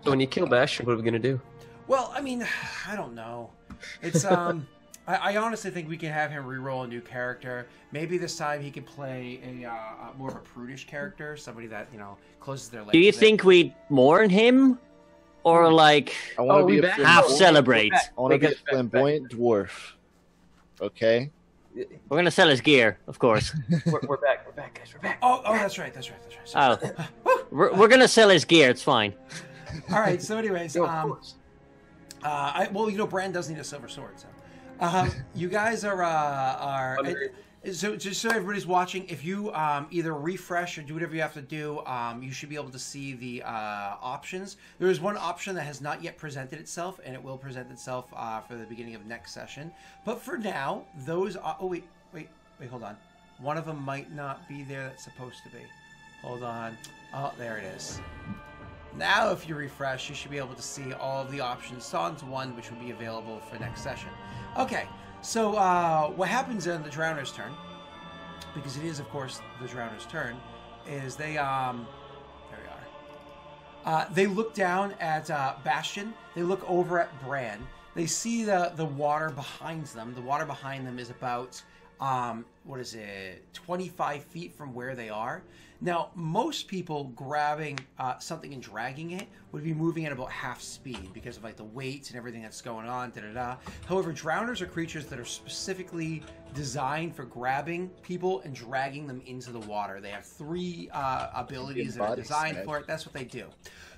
So when you kill Bastion, what are we gonna do? Well, I mean, I don't know. It's I honestly think we can have him re-roll a new character. Maybe this time he could play a more of a prudish character, somebody that closes their legs. Do you a bit. think we'd mourn him, or like I want to be a back. half flamboyant, celebrate? I want to be a Back. flamboyant dwarf. Okay. We're gonna sell his gear, of course. We're back. We're back, guys. We're back. Oh, that's right. Sorry. Oh, we're gonna sell his gear. It's fine. All right. So, anyways, Yo, of course. Bran does need a silver sword. So, you guys so just so everybody's watching, if you either refresh or do whatever you have to do, you should be able to see the options. There is one option that has not yet presented itself, and it will present itself for the beginning of next session. But for now, those are... Oh, wait, hold on. One of them might not be there that's supposed to be. Hold on. Oh, there it is. Now, if you refresh, you should be able to see all of the options, sans one, which will be available for next session. Okay, so what happens in the Drowner's turn, because it is, of course, the Drowner's turn, is they, there we are. They look down at Bastion. They look over at Bran. They see the water behind them. The water behind them is about, 25 feet from where they are. Now, most people grabbing something and dragging it would be moving at about half speed because of like the weight and everything that's going on. However, drowners are creatures that are specifically designed for grabbing people and dragging them into the water. They have 3 abilities that are designed for it. That's what they do.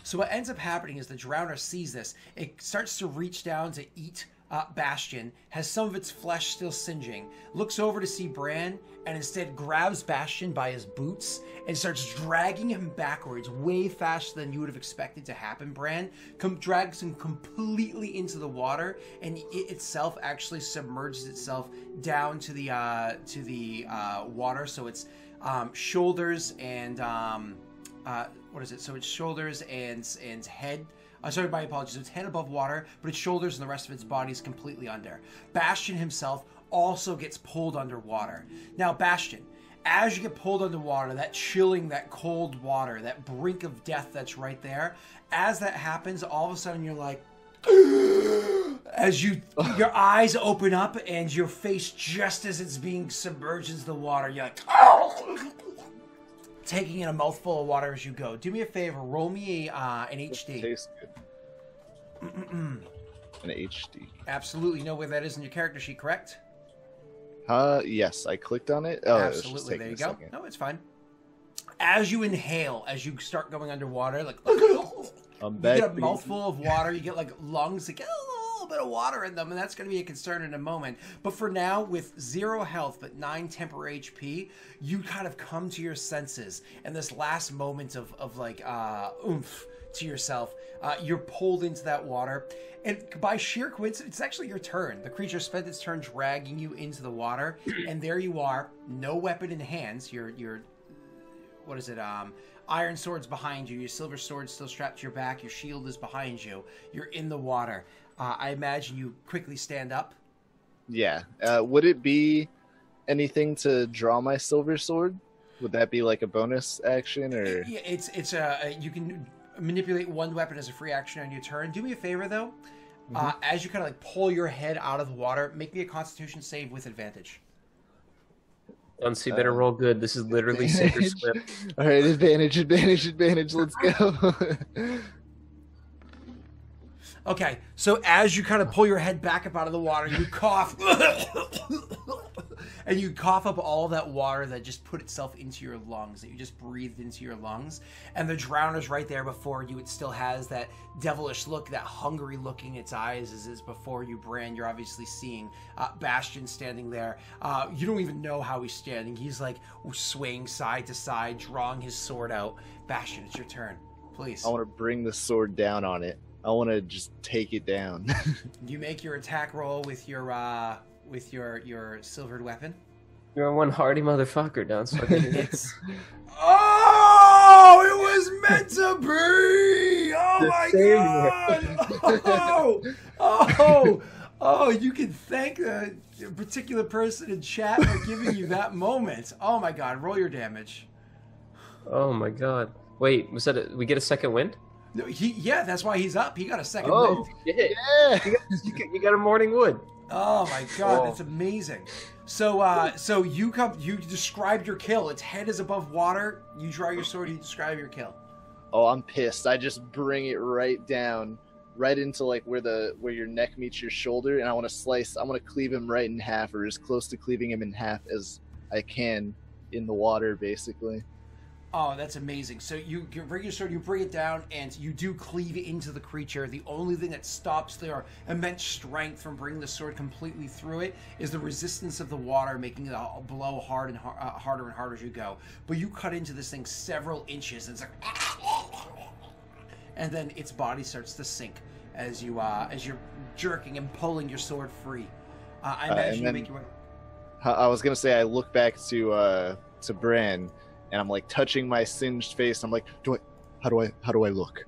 So what ends up happening is the drowner sees this. It starts to reach down to eat Bastion, has some of its flesh still singeing, looks over to see Bran, and instead grabs Bastion by his boots and starts dragging him backwards way faster than you would have expected to happen. Bran drags him completely into the water, and it itself actually submerges itself down to the water. So it's shoulders and So it's shoulders and head. Sorry, my apologies. It's head above water, but its shoulders and the rest of its body is completely under. Bastion himself also gets pulled underwater. Now, Bastion, as you get pulled underwater, that chilling, that cold water, that brink of death that's right there, as that happens, all of a sudden you're like, as your eyes open up and your face, just as it's being submerged into the water, you're like, taking in a mouthful of water as you go. Do me a favor, roll me an HD. Tastes good. An HD. Absolutely. You know where that is in your character sheet, correct? Yes, I clicked on it. Oh, absolutely. There you go. Second. No, it's fine. As you inhale, as you start going underwater, like you get a mouthful of water, you get like lungs that get a little bit of water in them, and that's going to be a concern in a moment. But for now, with 0 health but 9 temporary HP, you kind of come to your senses, and this last moment of like oomph to yourself, you're pulled into that water, and by sheer coincidence, it's actually your turn. The creature spent its turn dragging you into the water, and there you are, no weapon in hands. Your what is it? Iron sword's behind you. Your silver sword's still strapped to your back. Your shield is behind you. You're in the water. I imagine you quickly stand up. Yeah. Would it be anything to draw my silver sword? Would that be like a bonus action, or? Yeah, it's you can manipulate one weapon as a free action on your turn. Do me a favor though, as you kind of like pull your head out of the water, make me a Constitution save with advantage. So you better roll good. This is literally sink or swim. All right, advantage. Let's go. Okay, so as you kind of pull your head back up out of the water, you cough. And you cough up all that water that just put itself into your lungs, that you just breathed into your lungs. And the drowner's right there before you. It still has that devilish look, that hungry look in its eyes as is before you, Bran. You're obviously seeing Bastion standing there. You don't even know how he's standing. He's like swaying side to side, drawing his sword out. Bastion, it's your turn. Please. I want to bring the sword down on it. I want to just take it down. You make your attack roll with your silvered weapon. You're one hardy motherfucker, Don. So it's oh, it was meant to be. Oh my god. Oh, you can thank a particular person in chat for giving you that moment. Oh my god, roll your damage. Oh my god. Wait, was that we get a second wind? No, yeah, that's why he's up. He got a second Oh, wind. shit. Yeah. You got a morning wood. Oh my god, Whoa. that's amazing. So you described your kill. Its head is above water. You draw your sword. You describe your kill. Oh, I'm pissed. I just bring it right down, right into like where your neck meets your shoulder, and I want to slice. I want to cleave him right in half, or as close to cleaving him in half as I can in the water, basically. Oh, that's amazing. So you bring your sword, you bring it down, and you do cleave into the creature. The only thing that stops their immense strength from bringing the sword completely through it is the resistance of the water, making it blow hard and harder and harder as you go. But you cut into this thing several inches, and it's like, and then its body starts to sink as you're jerking and pulling your sword free. I imagine you make your way. I was gonna say I look back to Bran, and I'm like touching my singed face. I'm like, how do I look?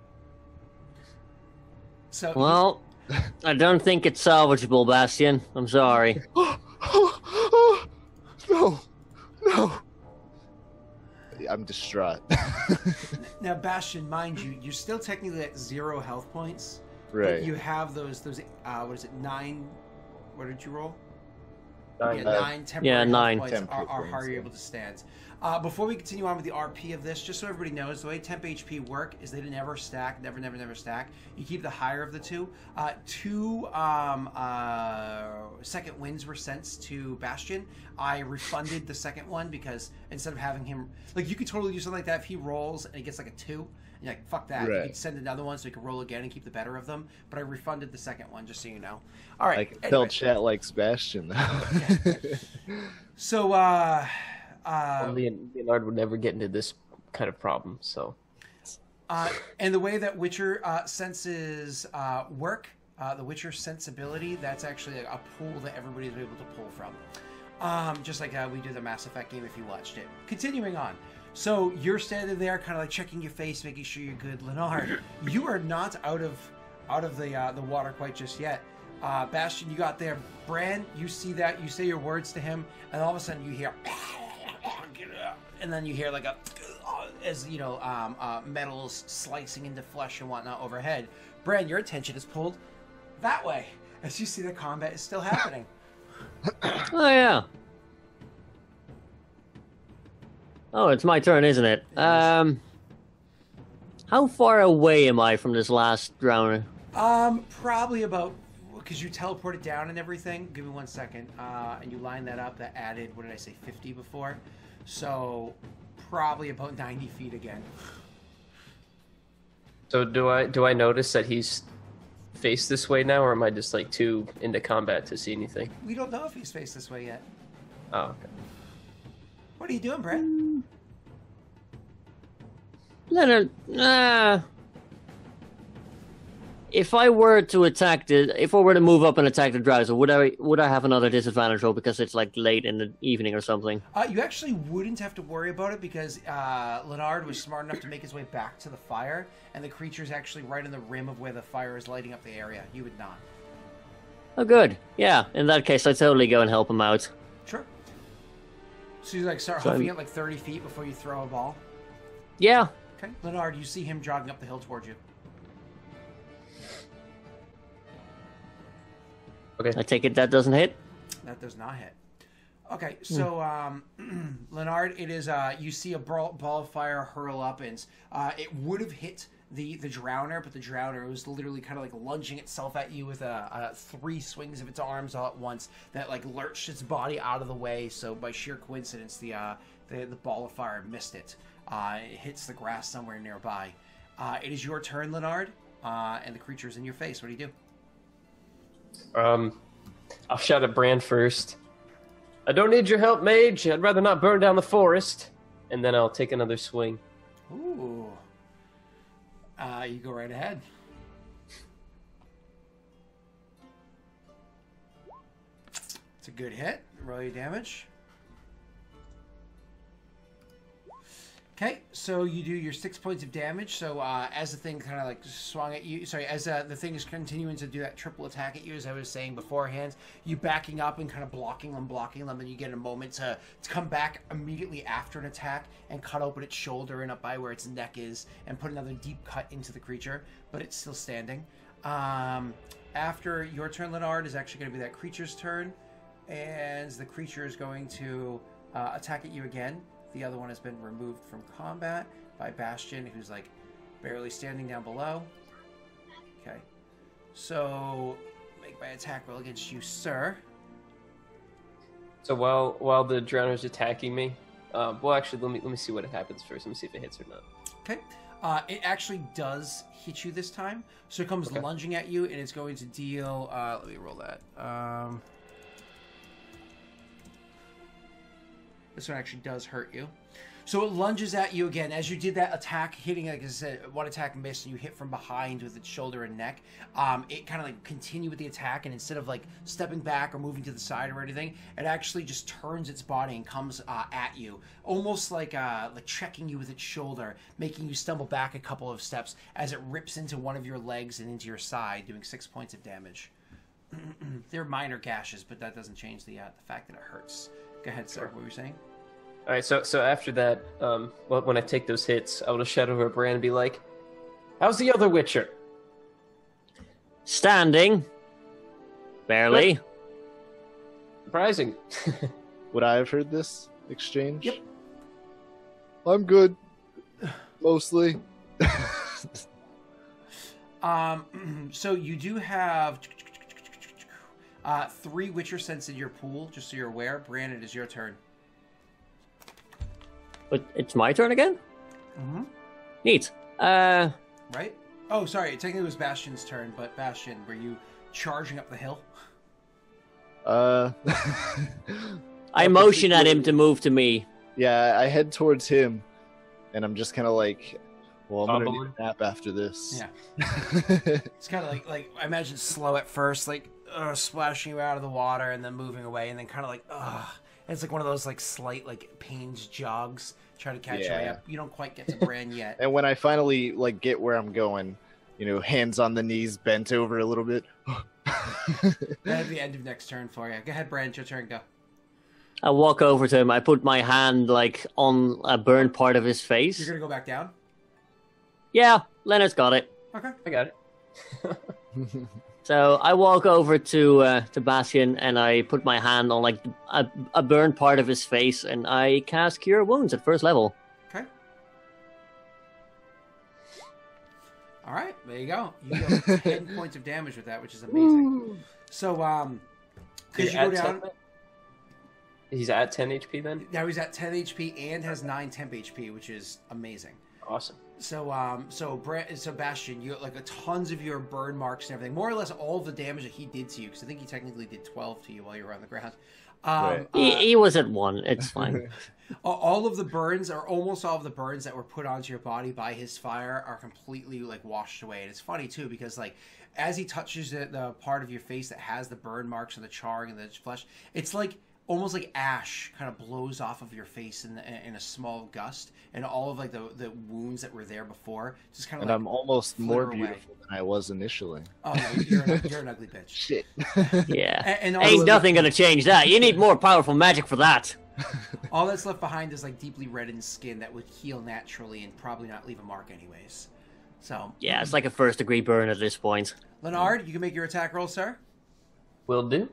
So Well, I don't think it's salvageable, Bastion. I'm sorry. No. I'm distraught. now, Bastion, mind you, you're still technically at 0 health points. Right. But you have those what is it, 9? What did you roll? 9. Yeah, 9 temporary 9 health points temporary are how points, you're yeah. able to stand. Before we continue on with the RP of this, just so everybody knows, the way temp HP work is they never stack, never stack. You keep the higher of the two. Two second wins were sent to Bastion. I refunded the second one because instead of having him, like, you could totally do something like that if he rolls and he gets like a 2. And you're like, fuck that. You Right. could send another one so he can roll again and keep the better of them. But I refunded the second one, just so you know. All right. I can tell chat like Sebastian now. So, Leonard would never get into this kind of problem. So, and the way that Witcher senses work, the Witcher sensibility, that's actually a pool that everybody's able to pull from. Just like we did the Mass Effect game if you watched it. Continuing on. So you're standing there kind of like checking your face, making sure you're good. Leonard, you are not out of the water quite just yet. Bastion, you got there. Bran, you see that, you say your words to him, and all of a sudden you hear and then you hear like a as you know metals slicing into flesh and whatnot overhead. Bran, your attention is pulled that way as you see the combat is still happening. Oh, yeah. Oh, it's my turn, isn't it? How far away am I from this last drowner? Probably about, because you teleported down and everything. Give me 1 second. And you line that up. That added, what did I say, 50 before? So probably about 90 feet again. so do I notice that he's faced this way now, or am I just like too into combat to see anything? We don't know if he's faced this way yet. Oh, okay. What are you doing, Brett? Leonard, if I were to if I were to move up and attack the Drowser, would I have another disadvantage roll because it's like late in the evening or something? You actually wouldn't have to worry about it because Leonard was smart enough to make his way back to the fire, and the creature's actually right in the rim of where the fire is lighting up the area. You would not. Oh, good. Yeah, in that case, I'd totally go and help him out. Sure. So you like start So hoofing it like 30 feet before you throw a ball? Yeah. Okay. Leonard, you see him jogging up the hill towards you. Okay. I take it that doesn't hit? That does not hit. Okay, so Leonard, it is you see a ball of fire hurl up, and it would have hit the drowner, but the drowner was literally kind of like lunging itself at you with 3 swings of its arms all at once that like lurched its body out of the way. So by sheer coincidence, the ball of fire missed it. It hits the grass somewhere nearby. It is your turn, Leonard, and the creature's in your face. What do you do? I'll shout at Bran first. I don't need your help, mage. I'd rather not burn down the forest. And then I'll take another swing. Ooh. You go right ahead. It's a good hit. Roll your damage. Okay, so you do your 6 points of damage. So as the thing kind of like swung at you, sorry, as the thing is continuing to do that triple attack at you, as I was saying beforehand, you backing up and kind of blocking them, and you get a moment to come back immediately after an attack and cut open its shoulder and up by where its neck is and put another deep cut into the creature, but it's still standing. After your turn, Leonard, is actually going to be that creature's turn, and the creature is going to attack at you again. The other one has been removed from combat by Bastion, who's like barely standing down below. Okay. So make my attack roll against you, sir. So while the drowner's attacking me, well, actually, let me see what happens first. Let me see if it hits or not. Okay. It actually does hit you this time. So it comes lunging at you, and it's going to deal... let me roll that. This one actually does hurt you. So it lunges at you again. As you did that attack, hitting, like I said, one attack missed, and you hit from behind with its shoulder and neck. It kind of like continued with the attack, and instead of like stepping back or moving to the side or anything, it actually just turns its body and comes at you, almost like checking you with its shoulder, making you stumble back a couple of steps as it rips into one of your legs and into your side, doing 6 points of damage. They're minor gashes, but that doesn't change the fact that it hurts. Go ahead, sir. What were you saying? All right, so after that, when I take those hits, I will just shout over at Bran and be like, "How's the other Witcher?" Standing. Barely. Surprising. Would I have heard this exchange? Yep. I'm good. Mostly. So you do have 3 Witcher Sense in your pool, just so you're aware. Bran, it is your turn. But it's my turn again? Mm-hmm. Neat. Right? Oh, sorry. Technically it was Bastion's turn, but Bastion, were you charging up the hill? I motion at him to move to me. Yeah, I head towards him, and I'm just kind of like, well, I'm gonna Bumbling. need a nap after this. Yeah. It's kind of like I imagine slow at first, like splashing you out of the water and then moving away, and then kind of like and it's like one of those like slight like pains jogs, try to catch you up. You don't quite get to Bran yet. And when I finally like get where I'm going, hands on the knees, bent over a little bit. That'd be the end of next turn for you. Go ahead, Bran. It's your turn. Go. I walk over to him. I put my hand like on a burned part of his face. You're gonna go back down. Yeah, Leonard's got it. Okay. I got it. So I walk over to Bastion and I put my hand on like a burned part of his face and I cast Cure Wounds at first level. Okay. All right, there you go. You get 10 points of damage with that, which is amazing. So, because you go down. He's at 10 HP then? Now he's at 10 HP and has 9 temp HP, which is amazing. Awesome. So Bastion, you like tons of your burn marks and everything, more or less all the damage that he did to you, because I think he technically did 12 to you while you were on the ground. Right. He was at 1. It's fine. All of the burns, or almost all of the burns that were put onto your body by his fire, are completely like washed away. And it's funny too, because like as he touches the part of your face that has the burn marks and the charring and the flesh, it's like almost like ash kind of blows off of your face in a small gust, and all of like the wounds that were there before just kind of. And I'm almost more away. beautiful than I was initially. Oh no, you're an ugly bitch. Shit. Yeah. And Ain't nothing gonna change that. You need more powerful magic for that. all that's left behind is like deeply reddened skin that would heal naturally and probably not leave a mark anyways. So Yeah, it's like a first degree burn at this point. Leonard, you can make your attack roll, sir. Will do.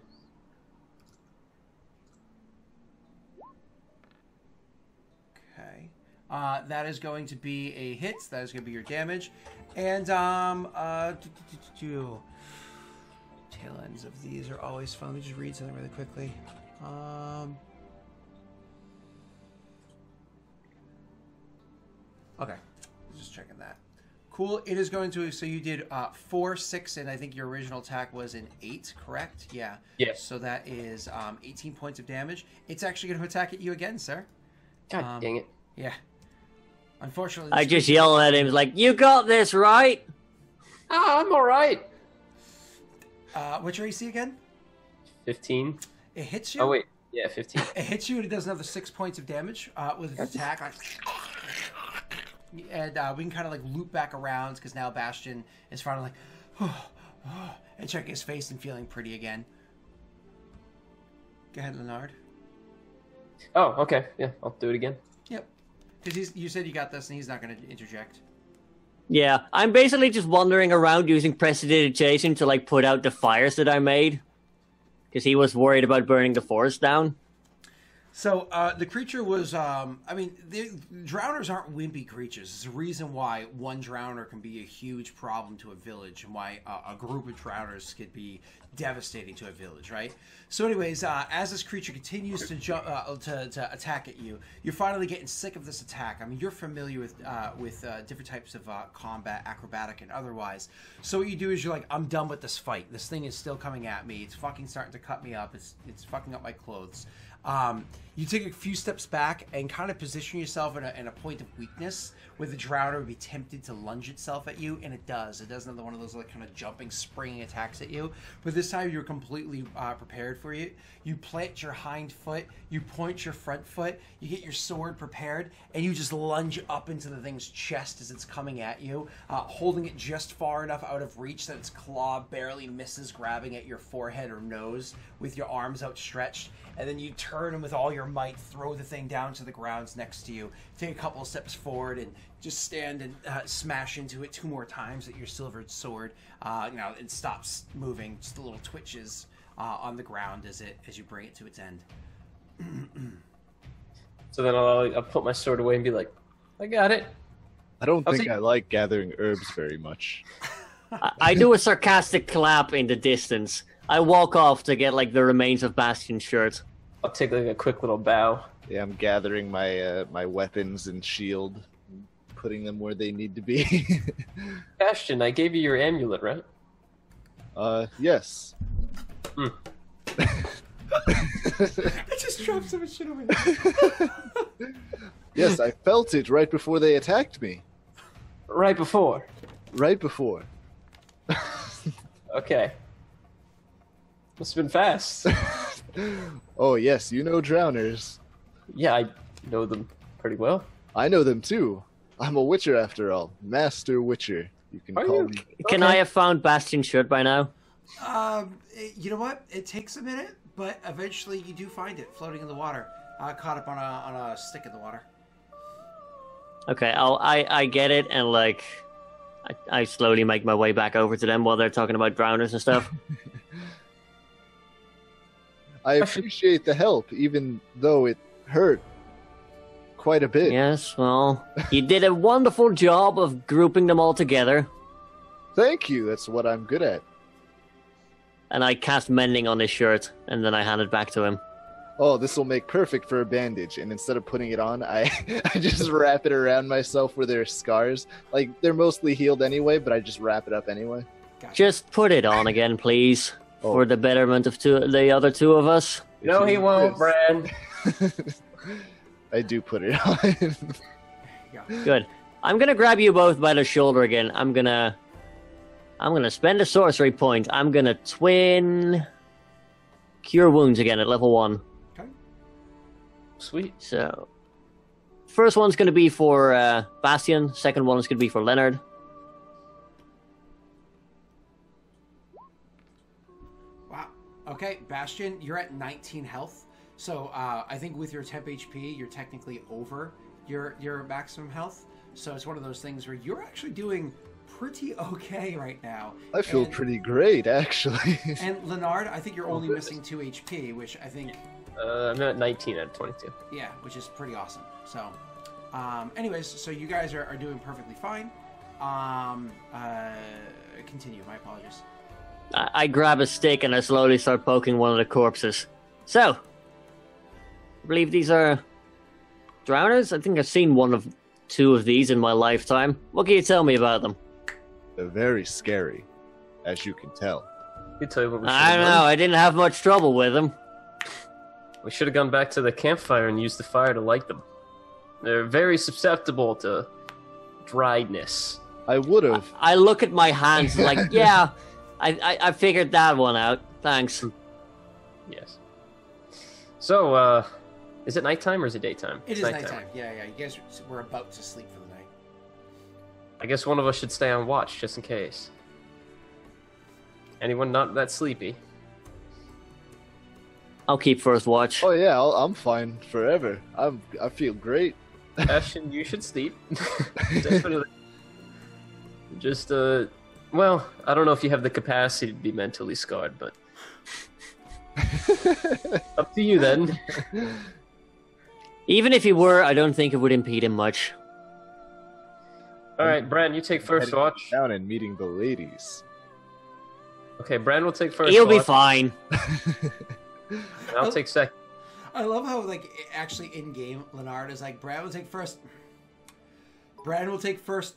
Okay. That is going to be a hit. That is going to be your damage. And tail ends of these are always fun. Let me just read something really quickly. Okay. Just checking that. Cool. It is going to. So you did 4, 6, and I think your original attack was an 8, correct? Yeah. Yes. So that is 18 points of damage. It's actually going to attack at you again, sir. God dang it. Yeah. Unfortunately, I just yell at him like, "You got this, right?" I'm alright. What's your AC again? 15. It hits you. Oh, wait. Yeah, 15. It hits you, and it does another 6 points of damage with its attack. And we can kind of like loop back around because now Bastion is finally like, and checking his face and feeling pretty again. Go ahead, Leonard. Oh, okay. Yeah, I'll do it again. Yep. Because you said you got this, and he's not going to interject. Yeah, I'm basically just wandering around using prestidigitation to like put out the fires that I made, because he was worried about burning the forest down. So the creature was, I mean, the drowners aren't wimpy creatures. There's a reason why one drowner can be a huge problem to a village, and why a group of drowners could be devastating to a village, right? So anyways, as this creature continues to jump, to attack at you, you're finally getting sick of this attack. I mean, you're familiar with different types of combat, acrobatic and otherwise. So what you do is you're like, I'm done with this fight. This thing is still coming at me. It's fucking starting to cut me up. It's fucking up my clothes. You take a few steps back and kind of position yourself in a point of weakness where the drowner would be tempted to lunge itself at you, and it does. It does another one of those like kind of jumping, springing attacks at you. But this time you're completely prepared for it. You plant your hind foot, you point your front foot, you get your sword prepared, and you just lunge up into the thing's chest as it's coming at you, holding it just far enough out of reach that its claw barely misses grabbing at your forehead or nose with your arms outstretched. And then you turn and with all your might throw the thing down to the ground next to you. Take a couple of steps forward and just stand and smash into it 2 more times at your silvered sword. It stops moving, just a little twitches on the ground as you bring it to its end. So then I'll put my sword away and be like, I got it. I don't think I like gathering herbs very much. I do a sarcastic clap in the distance. I walk off to get like the remains of Bastion's shirt. I'll take like a quick little bow. Yeah, I'm gathering my my weapons and shield, putting them where they need to be. Bastion, I gave you your amulet, right? Yes. I just dropped so much shit over here. Yes, I felt it right before they attacked me. Right before. Right before. Okay. Must have been fast. Oh yes, you know drowners. Yeah, I know them pretty well. I know them too. I'm a witcher after all. Master Witcher. You can Are call you? me. Can I have found Bastion's shirt by now? You know what? It takes a minute, but eventually you do find it floating in the water, caught up on a stick in the water. Okay, I get it, and like, I slowly make my way back over to them while they're talking about drowners and stuff. I appreciate the help, even though it hurt quite a bit. Yes, well, you did a wonderful job of grouping them all together. Thank you. That's what I'm good at. And I cast mending on his shirt, and then I hand it back to him. Oh, this will make perfect for a bandage. And instead of putting it on, I just wrap it around myself where there are scars. Like, they're mostly healed anyway, but I just wrap it up anyway. Gotcha. Just put it on again, please, for the betterment of the other 2 of us. No, he won't, Brand. I do put it on. Good. I'm gonna grab you both by the shoulder again. I'm gonna spend a sorcery point. I'm gonna twin Cure Wounds again at level 1. Okay. Sweet. So, first one's gonna be for Bastion. Second one is gonna be for Leonard. Wow. Okay, Bastion, you're at 19 health. So I think with your temp HP, you're technically over your maximum health. So it's one of those things where you're actually doing pretty okay right now. I feel pretty great, actually. And Leonard, I think you're only missing 2 HP, which I think, I'm at 19 out of 22. yeah, which is pretty awesome. So, anyways, so you guys are doing perfectly fine. Continue. My apologies. I grab a stick and I slowly start poking one of the corpses. So, I believe these are drowners. I think I've seen 1 of 2 of these in my lifetime. What can you tell me about them? They're very scary, as you can tell. You tell you what we should I have don't done. know. I didn't have much trouble with them. We should have gone back to the campfire and used the fire to light them. They're very susceptible to driedness. I would have. I look at my hands like, yeah, I figured that one out. Thanks. Yes. So, Is it nighttime or is it daytime? It It's is nighttime. Yeah, yeah. You guys were about to sleep for the night. I guess one of us should stay on watch just in case. Anyone not that sleepy? I'll keep first watch. Oh yeah, I'm fine forever. I feel great. Ashton, you should sleep. Definitely. Just, well, I don't know if you have the capacity to be mentally scarred, but up to you then. Even if he were, I don't think it would impede him much. All right, Bran, you take first Heading watch. down and meeting the ladies. Okay, Bran will take first He'll watch. be fine. And I'll take second. I love how, like, actually in game, Leonard is like, Brad will take first. Brad will take first.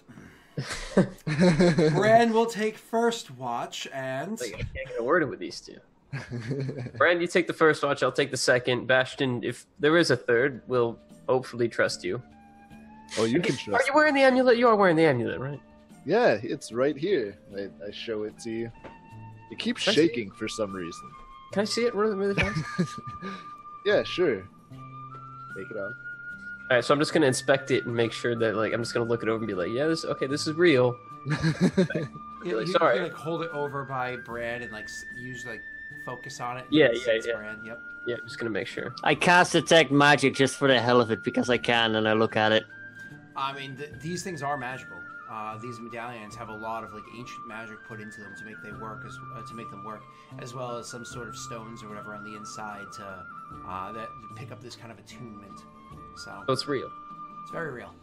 Bran will take first watch, and Like, I can't get a word in with these two. Bran, you take the first watch. I'll take the second. Bastion, if there is a third, we'll hopefully trust you. Oh, you can Are trust you me. wearing the amulet? You are wearing the amulet, right? Yeah, it's right here. I show it to you. It keeps Can I see it? shaking for some reason. Can I see it really, really fast? Yeah, sure. Take it off. All right, so I'm just gonna inspect it and make sure that, like, I'm just gonna look it over and be like, yeah, this is real. you, sorry. you, like, hold it over by Brad and, like, use, like, focus on it. Yeah, and yeah, sense yeah. Brad. Yep. Yeah, I'm just gonna make sure. I cast detect magic just for the hell of it because I can, and I look at it. I mean, these things are magical. These medallions have a lot of, like, ancient magic put into them to make them work, as well as some sort of stones or whatever on the inside to that pick up this kind of attunement. So So it's real. it's very real.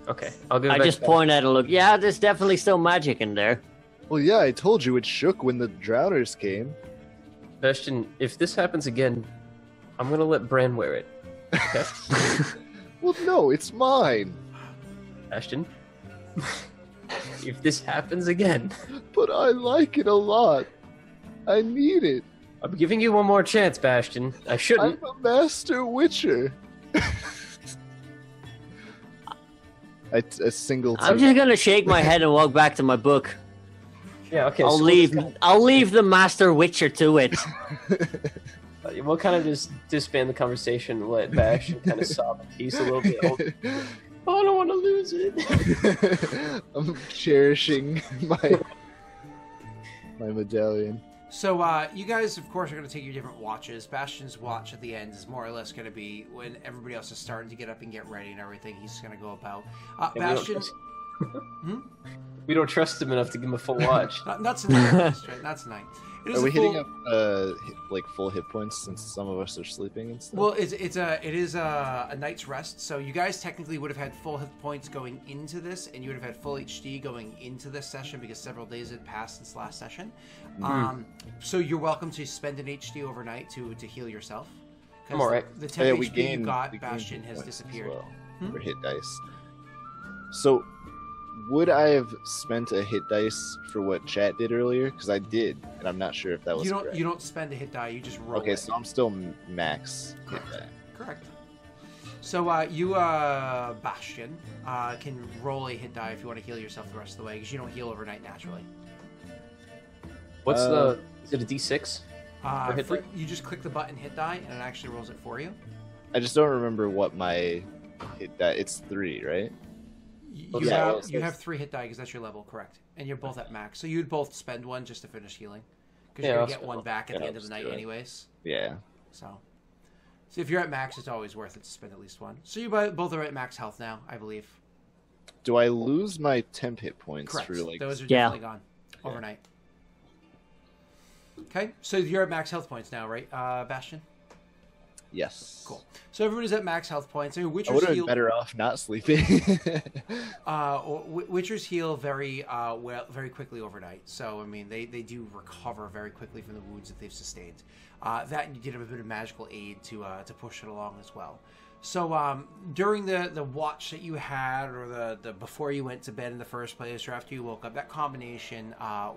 Okay, I'll give it I back just to- point at it and look. Yeah, there's definitely still magic in there. Well, yeah, I told you it shook when the drowners came. Bastion, if this happens again, I'm gonna let Bran wear it. Okay? Well, no, it's mine. Bastion, if this happens again, But I like it a lot. I need it. I'm giving you one more chance, Bastion. I shouldn't. I'm a master witcher. A single. I'm just gonna shake my head and walk back to my book. Yeah, okay. I'll so leave the master witcher to it. We'll kind of just disband the conversation and let Bastion kind of sob in peace a little bit. Oh, I don't want to lose it. I'm cherishing my medallion. So you guys, of course, are going to take your different watches. Bastion's watch at the end is more or less going to be when everybody else is starting to get up and get ready and everything. He's going to go about. Bastion, We don't trust him enough to give him a full watch. not tonight. Right? Not tonight. It is Are we a full- hitting up like full hit points since some of us are sleeping and stuff? Well, it is a night's rest. So you guys technically would have had full hit points going into this, and you would have had full HD going into this session because several days had passed since last session. So you're welcome to spend an HD overnight to heal yourself. 'Cause I'm alright. The Oh, 10 yeah, HP we gained. you got, we gained Bastion hit has points as disappeared. well for hit dice. So, would I have spent a hit dice for what chat did earlier? Because I did, and I'm not sure if that was correct. You don't spend a hit die. You just roll. Okay, it. so I'm still max hit Correct. die. Correct. So you, Bastion, can roll a hit die if you want to heal yourself the rest of the way, because you don't heal overnight naturally. What's Uh, is it a D6? For hit die? You just click the button hit die, and it actually rolls it for you. I just don't remember what my hit die. It's 3, right? You, Oh, you yeah, have well, you have 3 hit die because that's your level, correct? And you're both at max, so you'd both spend one just to finish healing, because Yeah, you're I'll gonna get spend one one. back at Yeah, the I'll end of the just night, do it. anyways. Yeah. So if you're at max, it's always worth it to spend at least one. So you both are at max health now, I believe. Do I lose my temp hit points Correct. for like? Those are Yeah. definitely gone overnight. Okay, so you're at max health points now, right, Bastion? Yes. Cool. So everybody's at max health points. I mean, I would Witcher's have been heal. better off not sleeping. Witchers heal very very quickly overnight. So I mean, they do recover very quickly from the wounds that they've sustained. That you did have a bit of magical aid to push it along as well. So during the watch that you had, or the before you went to bed in the first place, or after you woke up, that combination,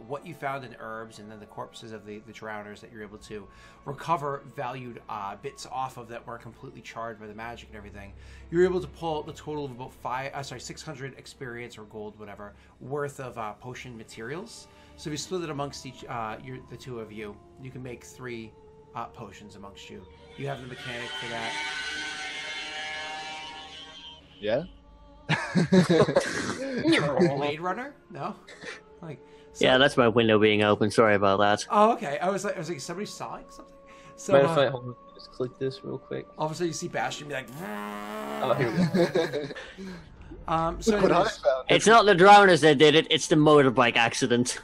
what you found in herbs, and then the corpses of the drowners that you're able to recover valued bits off of that weren't completely charred by the magic and everything, you're able to pull the total of about 600 experience or gold, whatever, worth of potion materials. So if you split it amongst the two of you, you can make 3 potions amongst you. You have the mechanic for that. Yeah. Blade Runner? No. Like. So, Yeah, that's my window being open. Sorry about that. Oh, okay. I was like, somebody sawing something. So Mind if I hold on, just click this real quick? all of a sudden you see Bastion be like. Oh, here we go. So Look what I anyways, found. It's not the drowners that did it, it's the motorbike accident.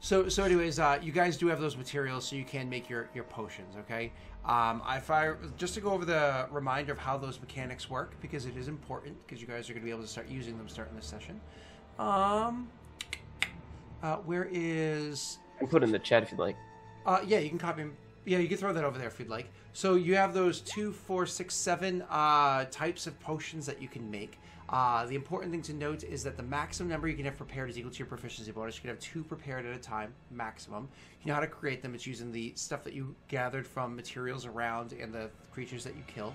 so anyways, you guys do have those materials, so you can make your potions. Okay. If I just to go over the reminder of how those mechanics work, because it is important, because you guys are going to be able to start using them starting this session. Where is? I can put it in the chat if you'd like. Yeah, you can copy. Yeah, you can throw that over there if you'd like. So you have those 2, 4, 6, 7 types of potions that you can make. The important thing to note is that the maximum number you can have prepared is equal to your proficiency bonus. You can have 2 prepared at a time, maximum. You know how to create them. It's using the stuff that you gathered from materials around and the creatures that you kill.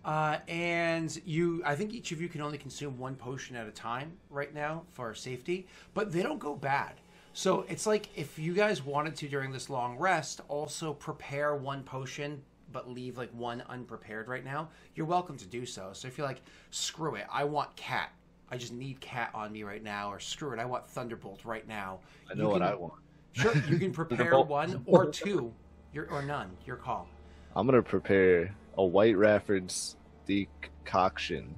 And I think each of you can only consume 1 potion at a time right now for safety, but they don't go bad. So it's like if you guys wanted to during this long rest also prepare 1 potion but leave like 1 unprepared right now, you're welcome to do so. So if you're like, screw it, I want cat. I just need cat on me right now, or screw it, I want Thunderbolt right now. I know what I want. Sure, you can prepare 1 or 2, or none. Your call. I'm gonna prepare a White Rafford's decoction.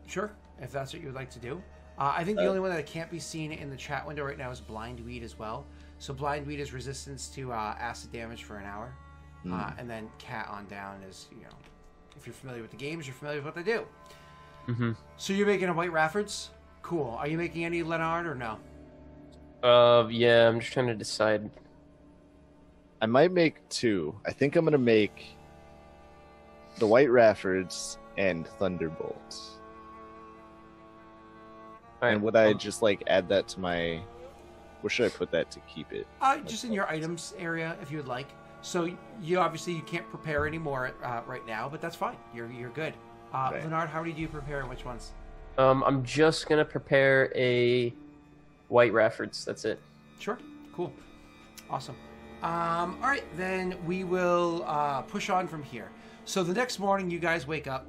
Sure, if that's what you would like to do. I think the only one that can't be seen in the chat window right now is Blindweed as well. So Blindweed is resistance to acid damage for an hour. And then cat on down is, if you're familiar with the games, you're familiar with what they do. Mm-hmm. So you're making a White Raffords? Cool. Are you making any Leonard or no? Yeah, I'm just trying to decide. I might make 2. I think I'm gonna make the White Raffords and Thunderbolts. And would I just like add that to my? Where should I put that to keep it? Just in your items area, if you would like. So you can't prepare anymore right now, but that's fine. You're good. Right. Leonard, how many do you prepare and which ones? I'm just gonna prepare a White Raffords. That's it. Sure. Cool. Awesome. All right, then we will push on from here. So the next morning, you guys wake up.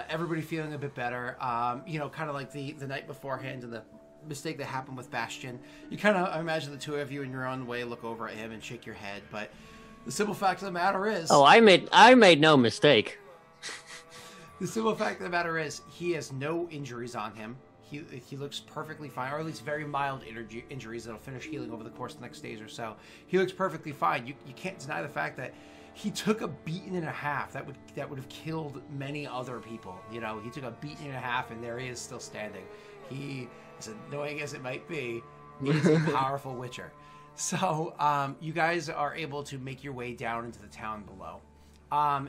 Everybody feeling a bit better. Kind of like the night beforehand and the mistake that happened with Bastion. You kind of, I imagine the 2 of you in your own way look over at him and shake your head. But the simple fact of the matter is... Oh, I made no mistake. The simple fact of the matter is he has no injuries on him. He looks perfectly fine, or at least very mild injuries that'll finish healing over the course of the next days or so. He looks perfectly fine. You can't deny the fact that he took a beating and a half that would have killed many other people. He took a beating and a half, and there he is still standing. He, as annoying as it might be, is a powerful Witcher. So you guys are able to make your way down into the town below.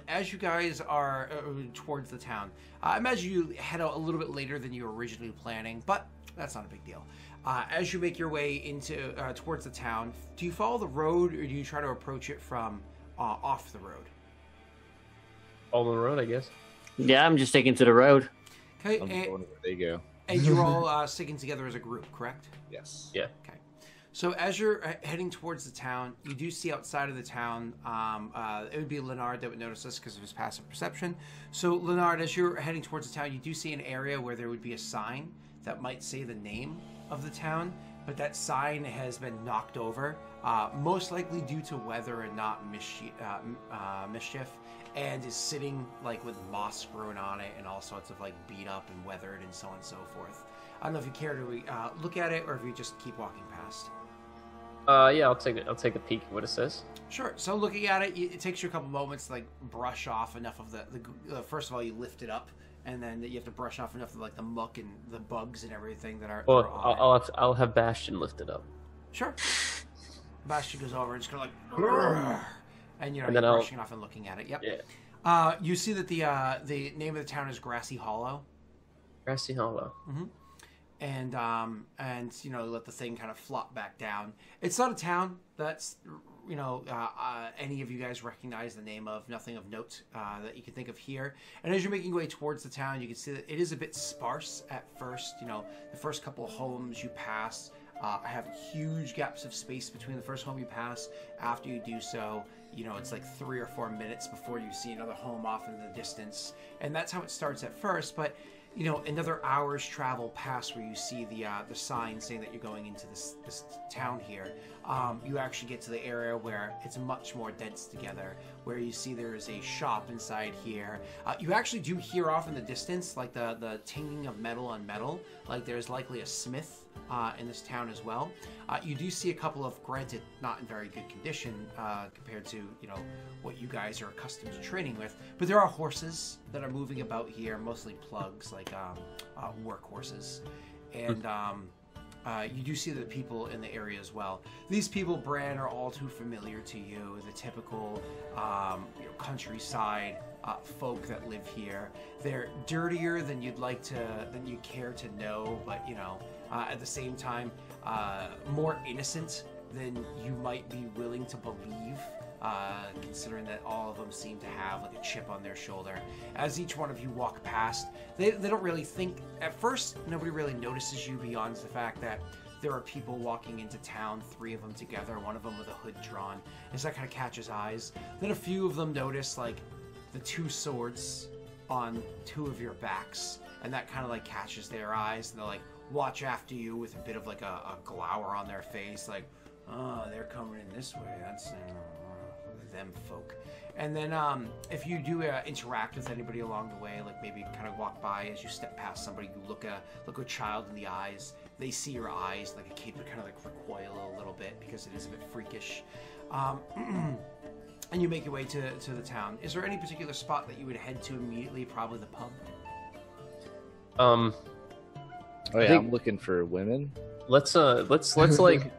As you guys are towards the town, I imagine you head out a little bit later than you were originally planning, but that's not a big deal. As you make your way into towards the town, do you follow the road, or do you try to approach it from off the road? All on the road, I guess. Yeah, I'm just sticking to the road. Okay, I'm going where they go. and you're all sticking together as a group, correct? Yes. Yeah. Okay. So as you're heading towards the town, you do see outside of the town, it would be Leonard that would notice this because of his passive perception. So Leonard, as you're heading towards the town, you do see an area where there would be a sign that might say the name of the town, but that sign has been knocked over, most likely due to weather and not mischief, and is sitting like with moss growing on it and all sorts of like beat up and weathered and so on and so forth. I don't know if you care to look at it or if you just keep walking past. Yeah, I'll take a peek at what it says. Sure. So looking at it, it takes you a couple moments to like brush off enough of the first of all, you lift it up, and then you have to brush off enough of like the muck and the bugs and everything that are. Well, I'll have Bastion lift it up. Sure. Bastion goes over and just kind of like, and you're brushing off and looking at it. Yep. Yeah. You see that the name of the town is Grassy Hollow. Grassy Hollow. Mm-hmm. And let the thing kind of flop back down. It's not a town that's any of you guys recognize the name of. Nothing of note that you can think of here. And as you're making your way towards the town, you can see that it is a bit sparse at first. The first couple of homes you pass, have huge gaps of space between the first home you pass. After you do so, you know, it's like 3 or 4 minutes before you see another home off in the distance. And that's how it starts at first. But, you know, another hour's travel past where you see the sign saying that you're going into this town here, you actually get to the area where it's much more dense together, where you see there is a shop inside here. You actually do hear off in the distance, like the tinging of metal on metal, like there's likely a smith in this town as well. You do see a couple of, granted, not in very good condition compared to, you know, what you guys are accustomed to training with, but there are horses that are moving about here, mostly plugs, like work horses. And you do see the people in the area as well. These people, Bran, are all too familiar to you. The typical you know, countryside folk that live here. They're dirtier than you'd care to know, but you know, at the same time, more innocent than you might be willing to believe. Considering that all of them seem to have like a chip on their shoulder. As each one of you walk past, they don't really think, at first, nobody really notices you beyond the fact that there are people walking into town, 3 of them together, one of them with a hood drawn, as that kind of catches eyes. Then a few of them notice like the 2 swords on 2 of your backs, and that kind of like catches their eyes, and they'll like watch after you with a bit of like a glower on their face, like, oh, they're coming in this way, that's them folk. And then if you do interact with anybody along the way, like maybe kind of walk by as you step past somebody, you look a child in the eyes, they see your eyes, like a kid would kind of like recoil a little bit because it is a bit freakish. And you make your way to the town. Is there any particular spot that you would head to immediately? Probably the pub. Oh yeah, I'm looking for women. Let's like,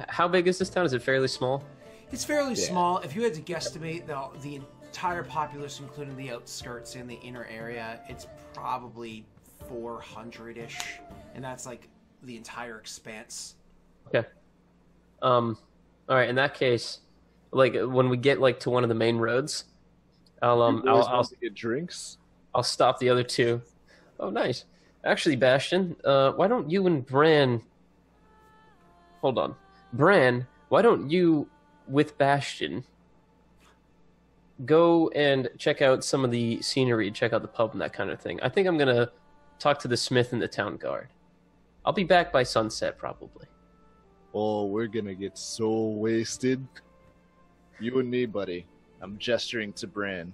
how big is this town? Is it fairly small? It's fairly small. If you had to guesstimate the entire populace, including the outskirts and the inner area, it's probably 400-ish, and that's like the entire expanse. Okay. All right. In that case, like when we get like to one of the main roads, I'll get drinks. I'll stop the other 2. Oh, nice. Actually, Bastion, why don't you and Bran? Hold on, Bran. Why don't you, with Bastion, go and check out some of the scenery, check out the pub and that kind of thing. I think I'm going to talk to the smith and the town guard. I'll be back by sunset, probably. Oh, we're going to get so wasted. You and me, buddy. I'm gesturing to Bran.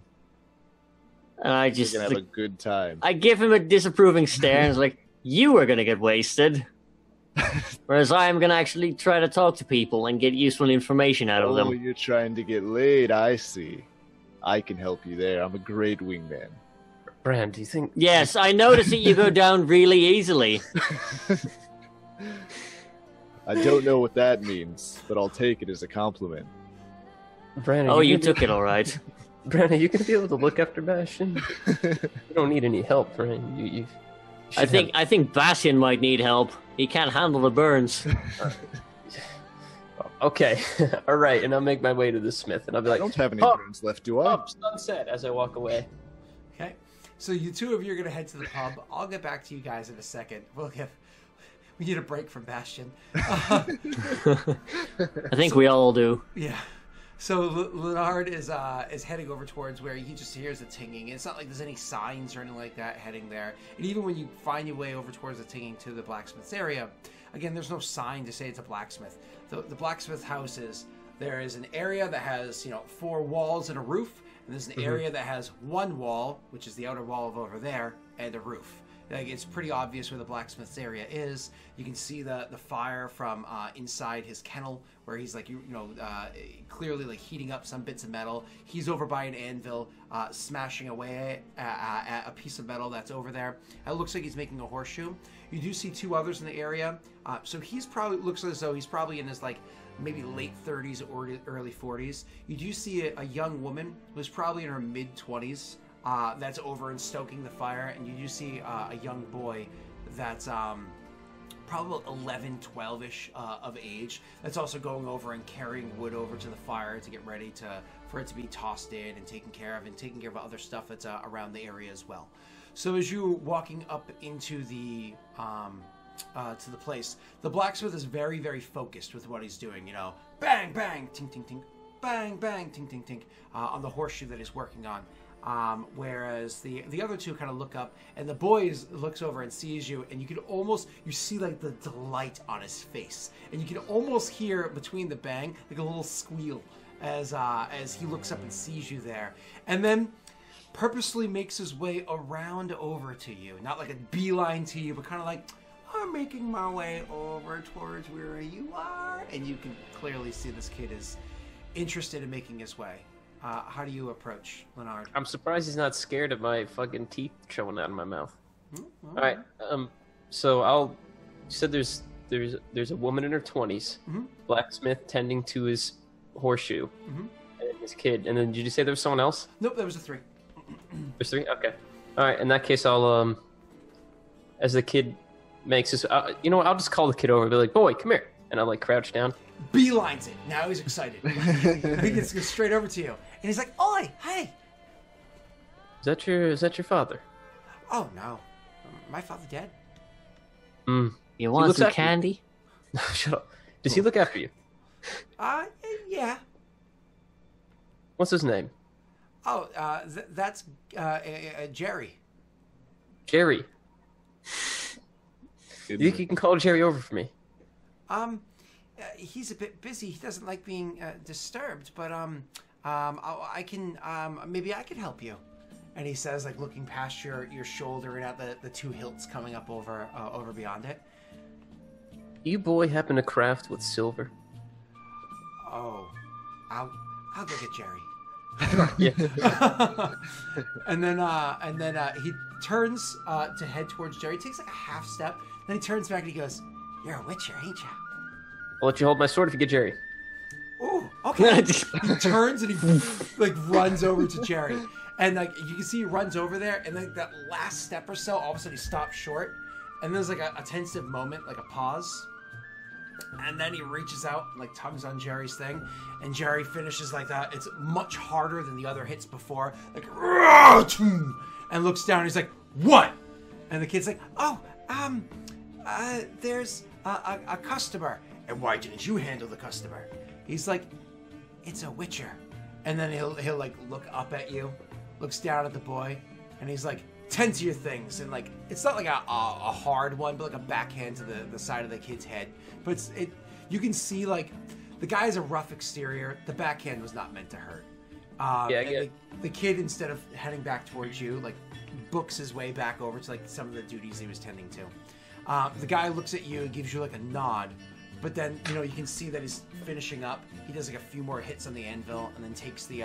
And I We're just going to have a good time. I give him a disapproving stare and it's like, you are going to get wasted. Whereas I'm going to actually try to talk to people and get useful information out of Oh, them. you're trying to get laid, I see. I can help you there. I'm a great wingman. Bran, do you think... Yes, I notice that you go down really easily. I don't know what that means, but I'll take it as a compliment. Bran, Oh, you took it all right. Bran, are you going to be able to look after Bastion? You don't need any help, Bran. You I think Bastion might need help. He can't handle the burns. Okay, all right, and I'll make my way to the smith, and I'll be I like, don't have any "Pub, burns left, do I? pub, sunset," as I walk away. Okay, so you 2 of you are gonna head to the pub. I'll get back to you guys in a second. We need a break from Bastion. I think we all do. Yeah. So Leonard is heading over towards where he just hears the tinging. It's not like there's any signs or anything like that heading there. And even when you find your way over towards the tinging to the blacksmith's area, again, there's no sign to say it's a blacksmith. The blacksmith house there is an area that has 4 walls and a roof, and there's an area that has 1 wall, which is the outer wall of over there, and a roof. Like, it's pretty obvious where the blacksmith's area is. You can see the fire from inside his kennel, where he's like clearly like heating up some bits of metal. He's over by an anvil, smashing away at a piece of metal that's over there. It looks like he's making a horseshoe. You do see 2 others in the area, so looks as though he's probably in his like maybe late 30s or early 40s. You do see a young woman who's probably in her mid 20s. That's over and stoking the fire, and you do see a young boy that's probably 11, 12-ish of age, that's also going over and carrying wood over to the fire to get ready for it to be tossed in and taken care of, and taking care of other stuff that's around the area as well. So as you're walking up into the to the place. The blacksmith is very, very focused with what he's doing. You know, bang, bang, tink, tink, tink, bang, bang, tink, tink, tink, on the horseshoe that he's working on. Whereas the other two kind of look up, and the boy looks over and sees you, and you see like the delight on his face, and you can almost hear between the bang like a little squeal as he looks up and sees you there, and then purposely makes his way around over to you, not like a beeline to you, but kind of like, I'm making my way over towards where you are, and you can clearly see this kid is interested in making his way. How do you approach Leonard? I'm surprised he's not scared of my fucking teeth showing out of my mouth. All right. So you said there's a woman in her 20s, blacksmith tending to his horseshoe, and his kid. And then did you say there was someone else? Nope, there was a 3. There's 3. Okay. All right. In that case, I'll as the kid makes his, you know what? I'll just call the kid over and be like, "Boy, come here," and I'll like crouch down. Beelines it. Now he's excited. He gets straight over to you, and he's like, "Oi, hey!" Is that your father? Oh no, my father dead. You want looks some after you. candy? Shut up. Does he look after you? Yeah. What's his name? Oh, that's Jerry. Jerry. You think you can call Jerry over for me? He's a bit busy. He doesn't like being disturbed, but I can maybe I can help you. And he says, like looking past your shoulder and at the 2 hilts coming up over beyond it. You boy happen to craft with silver? Oh, I'll go get Jerry. Yeah. and then he turns to head towards Jerry. He takes like a half step. Then he turns back and he goes, "You're a witcher, ain't you?" I'll let you hold my sword if you get Jerry. Ooh, okay. He turns and he like runs over to Jerry, and like you can see he runs over there, and like that last step or so, all of a sudden he stops short, and there's like a tensive moment, like a pause, and then he reaches out, and, like tugs on Jerry's thing, and Jerry finishes like that. It's much harder than the other hits before, like and looks down. And he's like, "What?" And the kid's like, "Oh, there's a customer." "And why didn't you handle the customer?" He's like, "It's a witcher." And then he'll like look up at you, looks down at the boy, and he's like, "Tend to your things." And like it's not like a hard one, but like a backhand to the side of the kid's head. But you can see like the guy has a rough exterior. The backhand was not meant to hurt. The kid, instead of heading back towards you, like books his way back over to like some of the duties he was tending to. The guy looks at you and gives you like a nod. But then, you know, you can see that he's finishing up. He does like a few more hits on the anvil, and then takes the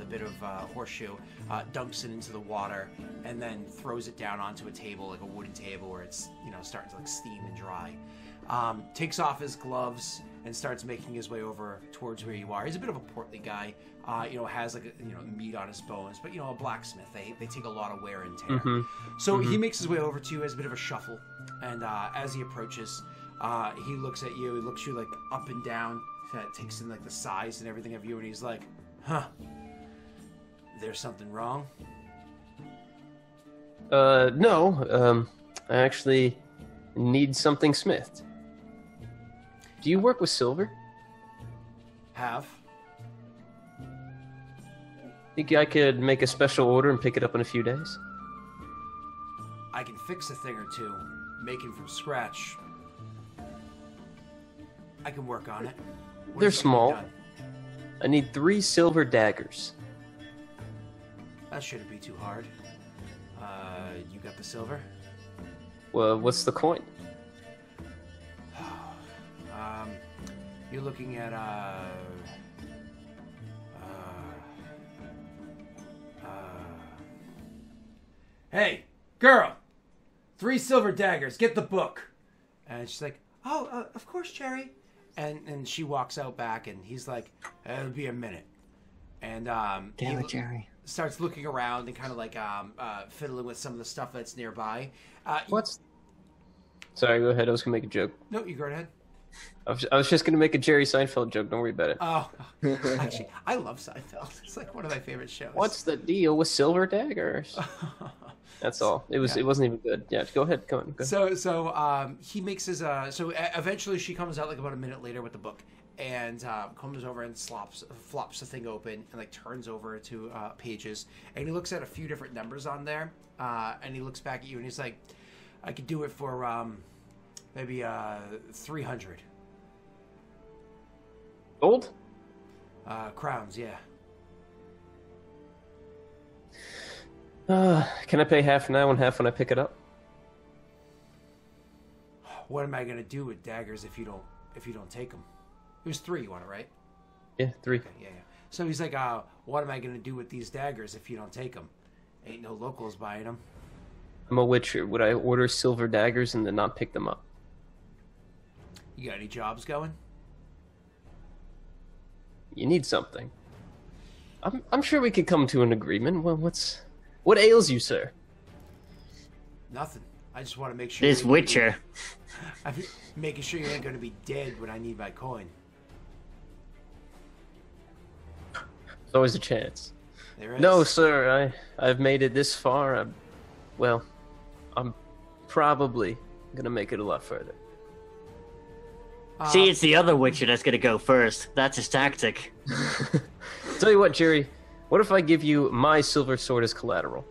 bit of horseshoe, dunks it into the water, and then throws it down onto a table, like a wooden table, where it's, you know, starting to like steam and dry. Takes off his gloves and starts making his way over towards where you are. He's a bit of a portly guy. You know, has like meat on his bones, but you know, a blacksmith, they take a lot of wear and tear. So he makes his way over to you as a bit of a shuffle, and as he approaches, he looks at you. He looks you like up and down, takes in like the size and everything of you, and he's like, "Huh? There's something wrong?" No. I actually need something smithed. Do you work with silver? Have. Think I could make a special order and pick it up in a few days? I can fix a thing or two, making from scratch. I can work on it. What They're is it small. done? I need 3 silver daggers. That shouldn't be too hard. You got the silver? Well, what's the coin? You're looking at hey, girl! 3 silver daggers. Get the book. And she's like, "Oh, of course, Jerry." And she walks out back, and he's like, "It'll be a minute." And Damn it, Jerry. starts looking around and kind of like fiddling with some of the stuff that's nearby. What's... Sorry, go ahead. I was going to make a joke. No, you go ahead. I was just going to make a Jerry Seinfeld joke. Don't worry about it. Oh, actually, I love Seinfeld. It's like one of my favorite shows. What's the deal with silver daggers? That's all. It wasn't even good. Yeah, go ahead. Go on. So he makes his eventually she comes out like about a minute later with the book and comes over and flops the thing open and like turns over to pages, and he looks at a few different numbers on there, and he looks back at you and he's like, I could do it for maybe 300 gold crowns. Yeah. Can I pay half now and half when I pick it up? What am I gonna do with daggers if you don't take them? It was 3 you want it, right? Yeah, 3. Okay, yeah. So he's like, what am I gonna do with these daggers if you don't take them? Ain't no locals buying them. I'm a witcher. Would I order silver daggers and then not pick them up? You got any jobs going? You need something. I'm sure we could come to an agreement. Well, what ails you, sir? Nothing. I just want to make sure. This Witcher. I'm making sure you ain't going to be dead when I need my coin. There's always a chance. There is. No, sir. I've made it this far. I'm probably gonna make it a lot further. See, it's the other Witcher that's gonna go first. That's his tactic. Tell you what, Jerry. What if I give you my silver sword as collateral?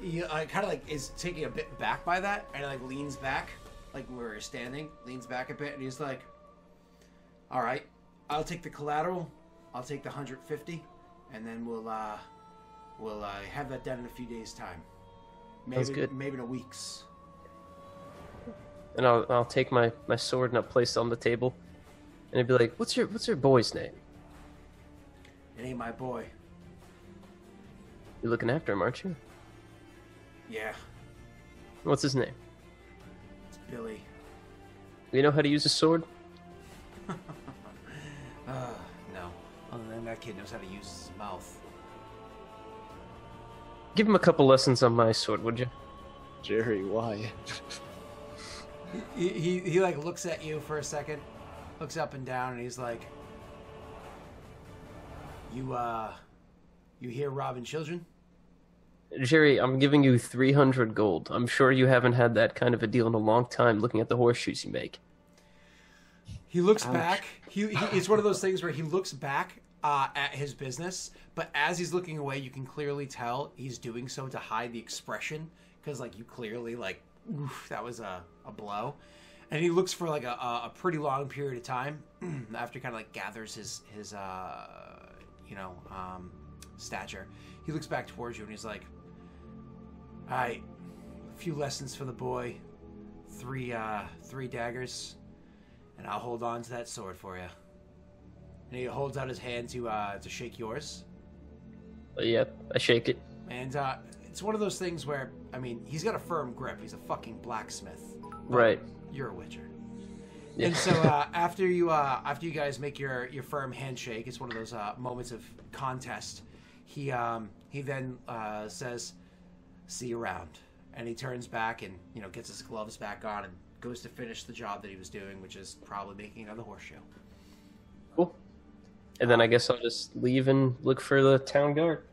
He kind of like is taking a bit back by that, and like leans back, like where he's standing, leans back a bit, and he's like, "All right, I'll take the collateral. I'll take the 150, and then we'll have that done in a few days' time. Maybe, Sounds good. Maybe in a week's." And I'll take my sword and I'll place it on the table, and I'd be like, "What's your boy's name?" It ain't my boy. You're looking after him, aren't you? Yeah, What's his name? it's Billy. You know how to use a sword? No. Other than that kid knows how to use his mouth. Give him a couple lessons on my sword, would you? Jerry, why? He like looks at you for a second, looks up and down, and he's like, you hear robbing children? Jerry, I'm giving you 300 gold. I'm sure you haven't had that kind of a deal in a long time looking at the horseshoes you make. He looks back. It's one of those things where he looks back at his business, but as he's looking away, you can clearly tell he's doing so to hide the expression, because like you clearly like, oof, that was a blow. And he looks for like a pretty long period of time after he kind of like gathers his stature. He looks back towards you and he's like, "All right, a few lessons for the boy, three daggers, and I'll hold on to that sword for you." And he holds out his hand to shake yours. Yep, I shake it. And it's one of those things where, I mean, he's got a firm grip. He's a fucking blacksmith. Right. You're a witcher. Yeah. And so after you guys make your firm handshake, it's one of those moments of contest. He then says, "See you around," and he turns back and gets his gloves back on and goes to finish the job that he was doing, which is probably making another horseshoe. Cool. And then I guess I'll just leave and look for the town guard.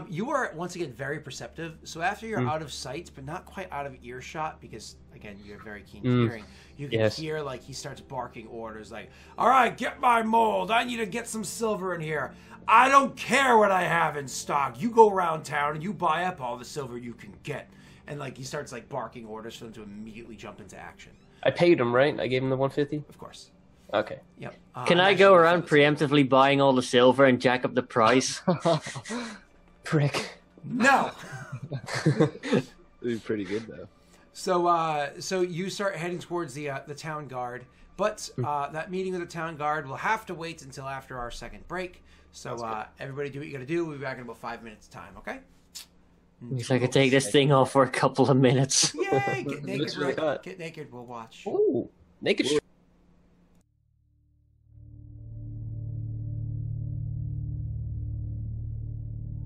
You are once again very perceptive. So after you're out of sight, but not quite out of earshot, because again you have very keen hearing. You can hear like he starts barking orders, like, "All right, get my mold. I need to get some silver in here. I don't care what I have in stock. You go around town and you buy up all the silver you can get." And like he starts like barking orders for them to immediately jump into action. I paid him, right? I gave him the 150? Of course. Okay. Yep. Can I go around preemptively buying all the silver and jack up the price? Prick. No. It'd be pretty good though. So you start heading towards the town guard, but that meeting with the town guard will have to wait until after our second break. So everybody do what you got to do. We'll be back in about 5 minutes time, okay? Wish I could take this thing off for a couple of minutes. Yay! Get naked, Looks really Rick. hot. Get naked. We'll watch. Ooh, naked.